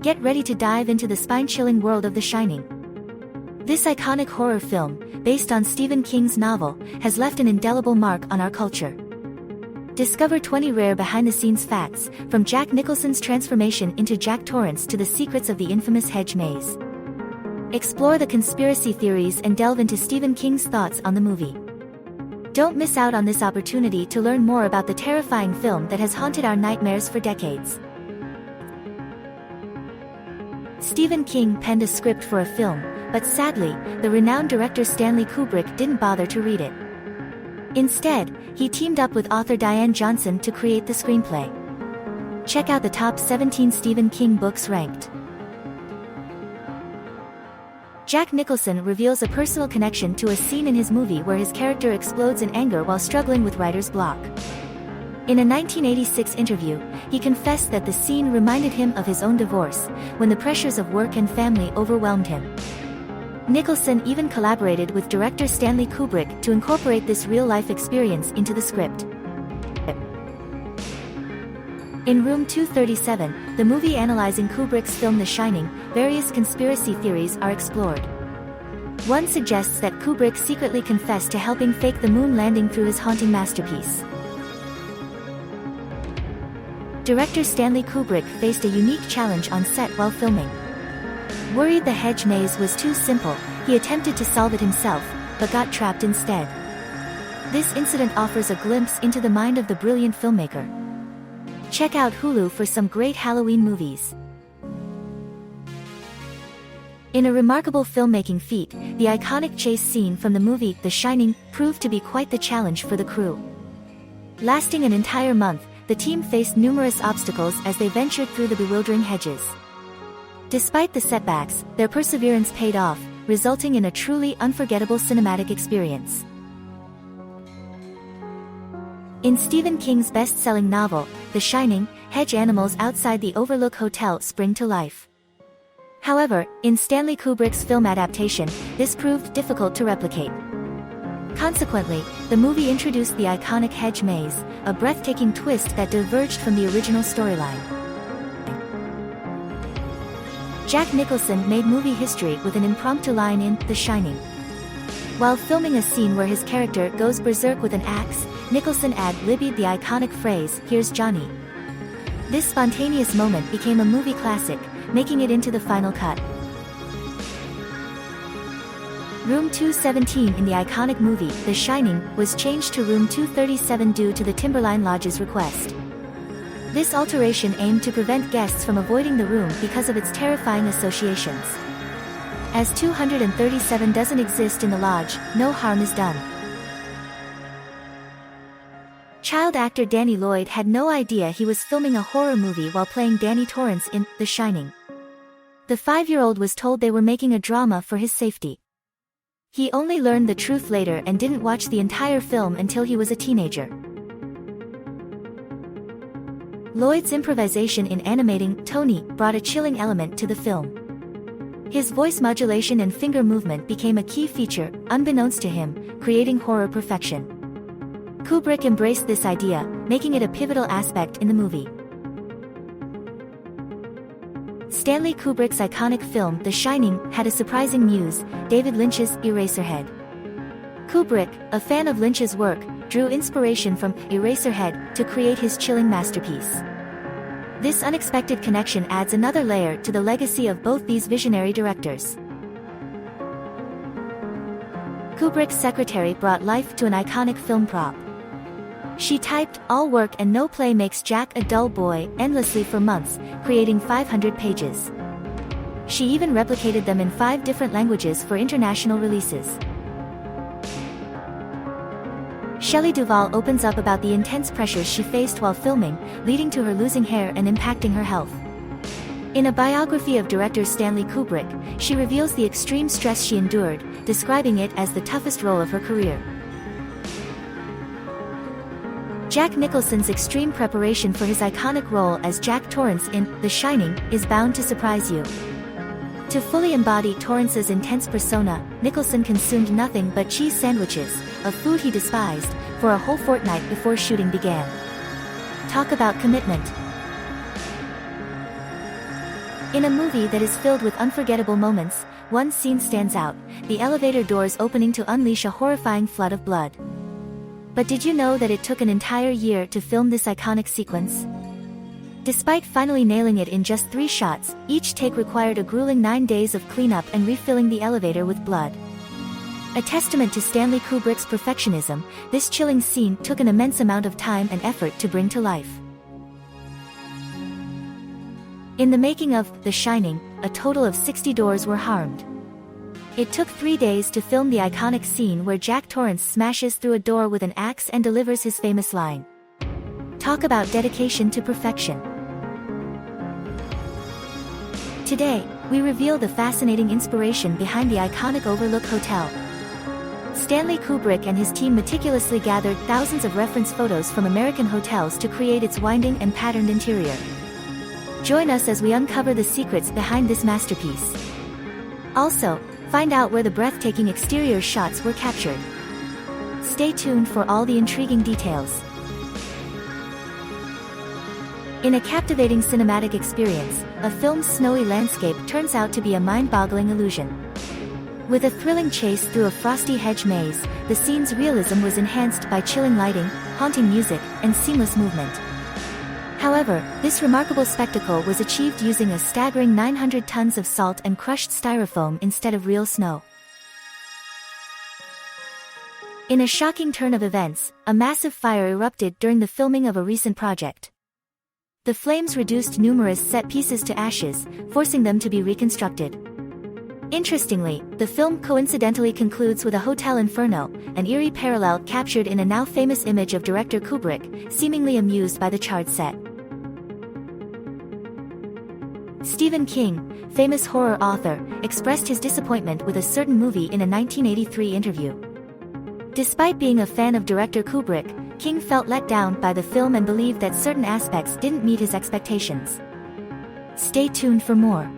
Get ready to dive into the spine-chilling world of The Shining. This iconic horror film, based on Stephen King's novel, has left an indelible mark on our culture. Discover 20 rare behind-the-scenes facts, from Jack Nicholson's transformation into Jack Torrance to the secrets of the infamous hedge maze. Explore the conspiracy theories and delve into Stephen King's thoughts on the movie. Don't miss out on this opportunity to learn more about the terrifying film that has haunted our nightmares for decades. Stephen King penned a script for a film, but sadly, the renowned director Stanley Kubrick didn't bother to read it. Instead, he teamed up with author Diane Johnson to create the screenplay. Check out the top 17 Stephen King books ranked. Jack Nicholson reveals a personal connection to a scene in his movie where his character explodes in anger while struggling with writer's block. In a 1986 interview, he confessed that the scene reminded him of his own divorce, when the pressures of work and family overwhelmed him. Nicholson even collaborated with director Stanley Kubrick to incorporate this real-life experience into the script. In Room 237, the movie analyzing Kubrick's film The Shining, various conspiracy theories are explored. One suggests that Kubrick secretly confessed to helping fake the moon landing through his haunting masterpiece. Director Stanley Kubrick faced a unique challenge on set while filming. Worried the hedge maze was too simple, he attempted to solve it himself, but got trapped instead. This incident offers a glimpse into the mind of the brilliant filmmaker. Check out Hulu for some great Halloween movies. In a remarkable filmmaking feat, the iconic chase scene from the movie The Shining proved to be quite the challenge for the crew. Lasting an entire month, the team faced numerous obstacles as they ventured through the bewildering hedges. Despite the setbacks, their perseverance paid off, resulting in a truly unforgettable cinematic experience. In Stephen King's best-selling novel, The Shining, hedge animals outside the Overlook Hotel spring to life. However, in Stanley Kubrick's film adaptation, this proved difficult to replicate. Consequently, the movie introduced the iconic hedge maze, a breathtaking twist that diverged from the original storyline. Jack Nicholson made movie history with an impromptu line in The Shining. While filming a scene where his character goes berserk with an axe, Nicholson ad-libbed the iconic phrase, "Here's Johnny." This spontaneous moment became a movie classic, making it into the final cut. Room 217 in the iconic movie, The Shining, was changed to Room 237 due to the Timberline Lodge's request. This alteration aimed to prevent guests from avoiding the room because of its terrifying associations. As 237 doesn't exist in the lodge, no harm is done. Child actor Danny Lloyd had no idea he was filming a horror movie while playing Danny Torrance in The Shining. The 5-year-old was told they were making a drama for his safety. He only learned the truth later and didn't watch the entire film until he was a teenager. Lloyd's improvisation in animating Tony brought a chilling element to the film. His voice modulation and finger movement became a key feature, unbeknownst to him, creating horror perfection. Kubrick embraced this idea, making it a pivotal aspect in the movie. Stanley Kubrick's iconic film The Shining had a surprising muse, David Lynch's Eraserhead. Kubrick, a fan of Lynch's work, drew inspiration from Eraserhead to create his chilling masterpiece. This unexpected connection adds another layer to the legacy of both these visionary directors. Kubrick's secretary brought life to an iconic film prop. She typed, "All work and no play makes Jack a dull boy," endlessly for months, creating 500 pages. She even replicated them in 5 different languages for international releases. Shelley Duvall opens up about the intense pressures she faced while filming, leading to her losing hair and impacting her health. In a biography of director Stanley Kubrick, she reveals the extreme stress she endured, describing it as the toughest role of her career. Jack Nicholson's extreme preparation for his iconic role as Jack Torrance in The Shining is bound to surprise you. To fully embody Torrance's intense persona, Nicholson consumed nothing but cheese sandwiches, a food he despised, for a whole fortnight before shooting began. Talk about commitment. In a movie that is filled with unforgettable moments, one scene stands out: the elevator doors opening to unleash a horrifying flood of blood. But did you know that it took an entire year to film this iconic sequence? Despite finally nailing it in just 3 shots, each take required a grueling 9 days of cleanup and refilling the elevator with blood. A testament to Stanley Kubrick's perfectionism, this chilling scene took an immense amount of time and effort to bring to life. In the making of The Shining, a total of 60 doors were harmed. It took 3 days to film the iconic scene where Jack Torrance smashes through a door with an axe and delivers his famous line. Talk about dedication to perfection. Today, we reveal the fascinating inspiration behind the iconic Overlook Hotel. Stanley Kubrick and his team meticulously gathered thousands of reference photos from American hotels to create its winding and patterned interior. Join us as we uncover the secrets behind this masterpiece. Also, find out where the breathtaking exterior shots were captured. Stay tuned for all the intriguing details. In a captivating cinematic experience, a film's snowy landscape turns out to be a mind-boggling illusion. With a thrilling chase through a frosty hedge maze, the scene's realism was enhanced by chilling lighting, haunting music, and seamless movement. However, this remarkable spectacle was achieved using a staggering 900 tons of salt and crushed styrofoam instead of real snow. In a shocking turn of events, a massive fire erupted during the filming of a recent project. The flames reduced numerous set pieces to ashes, forcing them to be reconstructed. Interestingly, the film coincidentally concludes with a hotel inferno, an eerie parallel captured in a now famous image of director Kubrick, seemingly amused by the charred set. Stephen King, famous horror author, expressed his disappointment with a certain movie in a 1983 interview. Despite being a fan of director Kubrick, King felt let down by the film and believed that certain aspects didn't meet his expectations. Stay tuned for more.